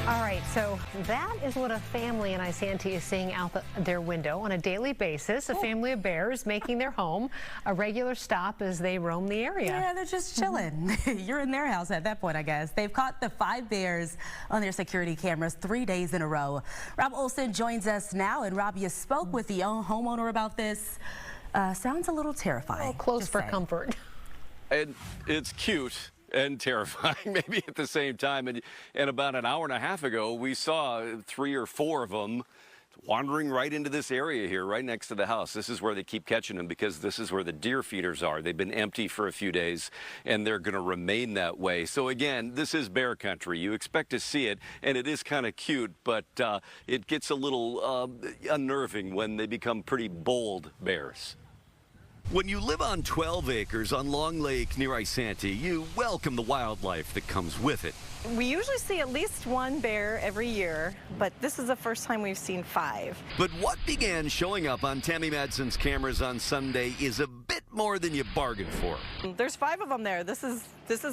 All right, so that is what a family in Isanti is seeing out their window on a daily basis. A family of bears making their home a regular stop as they roam the area. Yeah, they're just chilling. You're in their house at that point, I guess. They've caught the 5 bears on their security cameras 3 days in a row. Rob Olson joins us now. And Rob, you spoke with the homeowner about this. Sounds a little terrifying. Close for comfort. And it's cute and terrifying maybe at the same time. And about an hour and a half ago, we saw 3 or 4 of them wandering right into this area here, right next to the house. This is where they keep catching them because this is where the deer feeders are. They've been empty for a few days, and they're going to remain that way. So again, this is bear country. You expect to see it, and it is kind of cute, but it gets a little unnerving when they become pretty bold bears. When you live on 12 acres on Long Lake near Isanti, you welcome the wildlife that comes with it. We usually see at least 1 bear every year, but this is the first time we've seen 5. But what began showing up on Tammy Madsen's cameras on Sunday is a bit more than you bargained for. There's 5 of them there. This is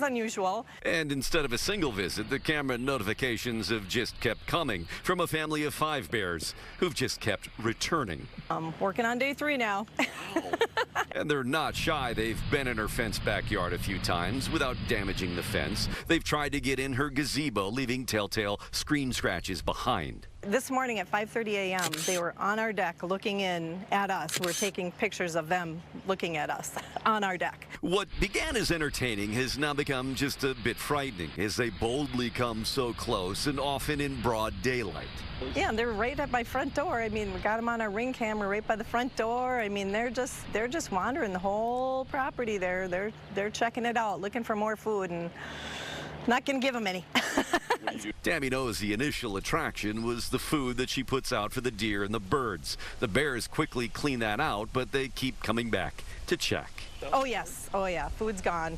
unusual. And instead of a single visit, the camera notifications have just kept coming from a family of 5 bears who've just kept returning. Working on day 3 now. And they're not shy. They've been in her fenced backyard a few times without damaging the fence. They've tried to get in her gazebo, leaving telltale screen scratches behind. This morning at 5:30 a.m., they were on our deck looking in at us. We're taking pictures of them looking at us on our deck. What began as entertaining has now become just a bit frightening as they boldly come so close and often in broad daylight. Yeah, and they're right at my front door. I mean, we got them on our Ring camera right by the front door. I mean, they're just wandering the whole property there. They're checking it out, looking for more food, and not gonna give them any. Tammy knows the initial attraction was the food that she puts out for the deer and the birds. The bears quickly clean that out, but they keep coming back to check. Oh yes, oh yeah, food's gone.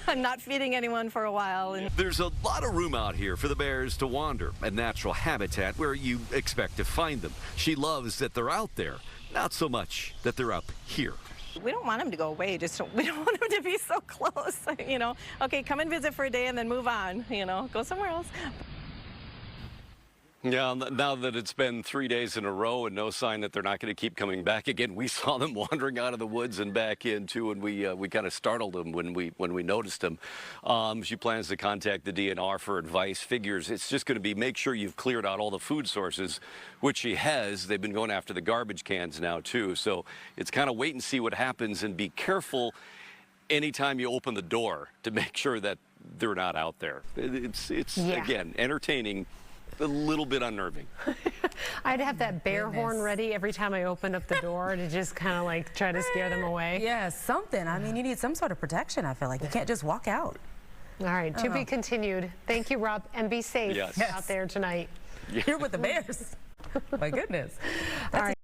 I'm not feeding anyone for a while. And there's a lot of room out here for the bears to wander, a natural habitat where you expect to find them. She loves that they're out there, not so much that they're up here. We don't want them to go away, we don't want them to be so close, you know. Okay, come and visit for a day and then move on, you know, go somewhere else. Yeah, now that it's been 3 days in a row and no sign that they're not going to keep coming back again, we saw them wandering out of the woods and back in too, and we kind of startled them when we noticed them. She plans to contact the DNR for advice. Figures it's just going to be make sure you've cleared out all the food sources, which she has. They've been going after the garbage cans now too, so it's kind of wait and see what happens and be careful anytime you open the door to make sure that they're not out there. It's again entertaining. A little bit unnerving. I'd have that bear horn ready every time I opened up the door to just kind of like try to scare them away. Yeah, something. I mean, you need some sort of protection, I feel like. You can't just walk out. All right, to be continued. Thank you, Rob, and be safe out there tonight. You're with the bears. My goodness. All right.